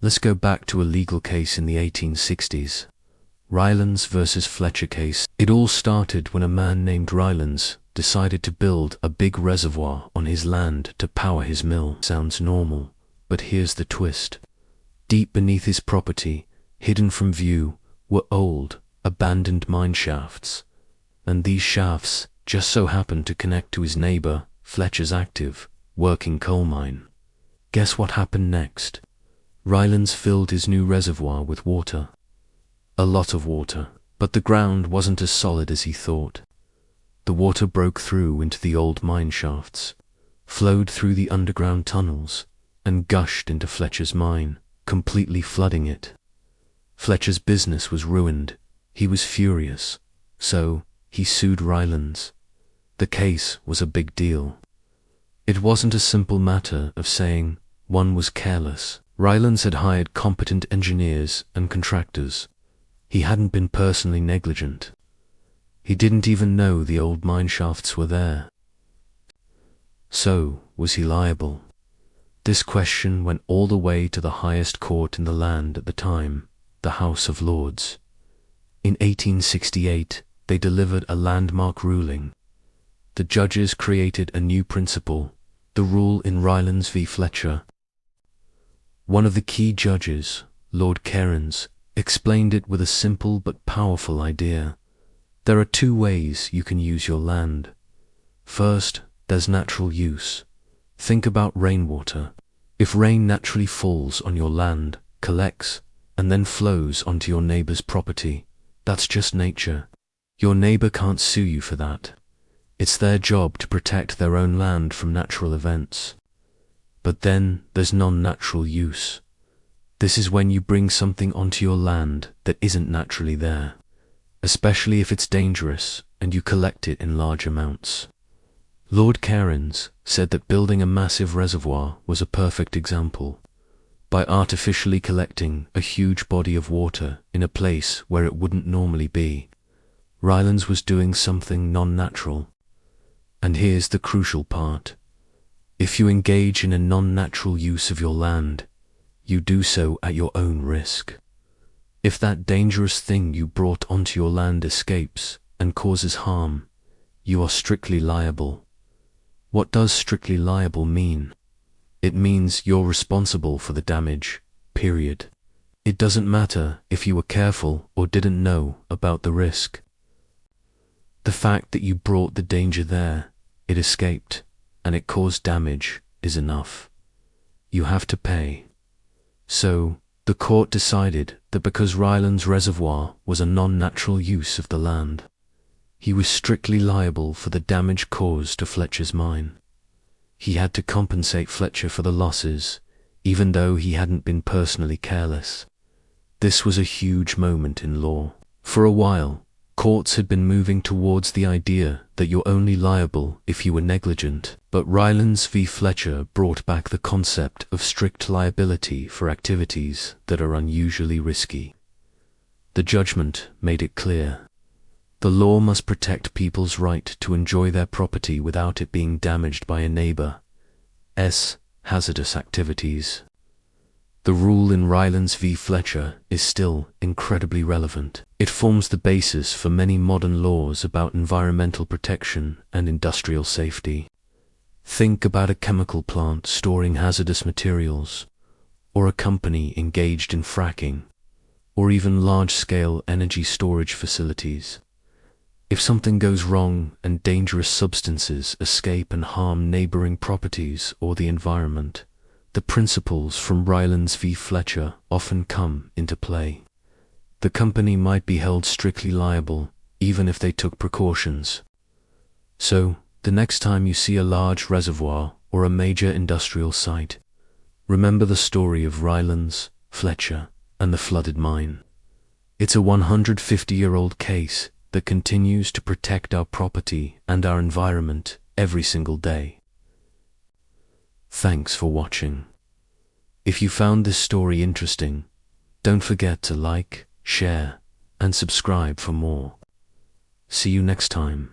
Let's go back to a legal case in the 1860s. Rylands versus Fletcher case. It all started when a man named Rylands decided to build a big reservoir on his land to power his mill. Sounds normal, but here's the twist. Deep beneath his property, hidden from view, were old, abandoned mine shafts. And these shafts just so happened to connect to his neighbor, Fletcher's active, working coal mine. Guess what happened next? Rylands filled his new reservoir with water. A lot of water, but the ground wasn't as solid as he thought. The water broke through into the old mine shafts, flowed through the underground tunnels, and gushed into Fletcher's mine, completely flooding it. Fletcher's business was ruined. He was furious, so he sued Rylands. The case was a big deal. It wasn't a simple matter of saying one was careless. Rylands had hired competent engineers and contractors. He hadn't been personally negligent. He didn't even know the old mine shafts were there. So, was he liable? This question went all the way to the highest court in the land at the time, the House of Lords. In 1868, they delivered a landmark ruling. The judges created a new principle, the rule in Rylands v. Fletcher. One of the key judges, Lord Cairns, explained it with a simple but powerful idea. There are two ways you can use your land. First, there's natural use. Think about rainwater. If rain naturally falls on your land, collects, and then flows onto your neighbor's property, that's just nature. Your neighbor can't sue you for that. It's their job to protect their own land from natural events. But then there's non-natural use. This is when you bring something onto your land that isn't naturally there, especially if it's dangerous and you collect it in large amounts. Lord Cairns said that building a massive reservoir was a perfect example. By artificially collecting a huge body of water in a place where it wouldn't normally be, Rylands was doing something non-natural. And here's the crucial part. If you engage in a non-natural use of your land, you do so at your own risk. If that dangerous thing you brought onto your land escapes and causes harm, you are strictly liable. What does strictly liable mean? It means you're responsible for the damage, period. It doesn't matter if you were careful or didn't know about the risk. The fact that you brought the danger there, it escaped, and it caused damage is enough. You have to pay. So, the court decided that because Rylands Reservoir was a non-natural use of the land, he was strictly liable for the damage caused to Fletcher's mine. He had to compensate Fletcher for the losses, even though he hadn't been personally careless. This was a huge moment in law. For a while, courts had been moving towards the idea that you're only liable if you were negligent, but Rylands v. Fletcher brought back the concept of strict liability for activities that are unusually risky. The judgment made it clear. The law must protect people's right to enjoy their property without it being damaged by a neighbor's hazardous activities. The rule in Rylands v. Fletcher is still incredibly relevant. It forms the basis for many modern laws about environmental protection and industrial safety. Think about a chemical plant storing hazardous materials, or a company engaged in fracking, or even large-scale energy storage facilities. If something goes wrong and dangerous substances escape and harm neighboring properties or the environment, the principles from Rylands v. Fletcher often come into play. The company might be held strictly liable, even if they took precautions. So, the next time you see a large reservoir or a major industrial site, remember the story of Rylands, Fletcher, and the flooded mine. It's a 150-year-old case that continues to protect our property and our environment every single day. Thanks for watching. If you found this story interesting, don't forget to like, share, and subscribe for more. See you next time.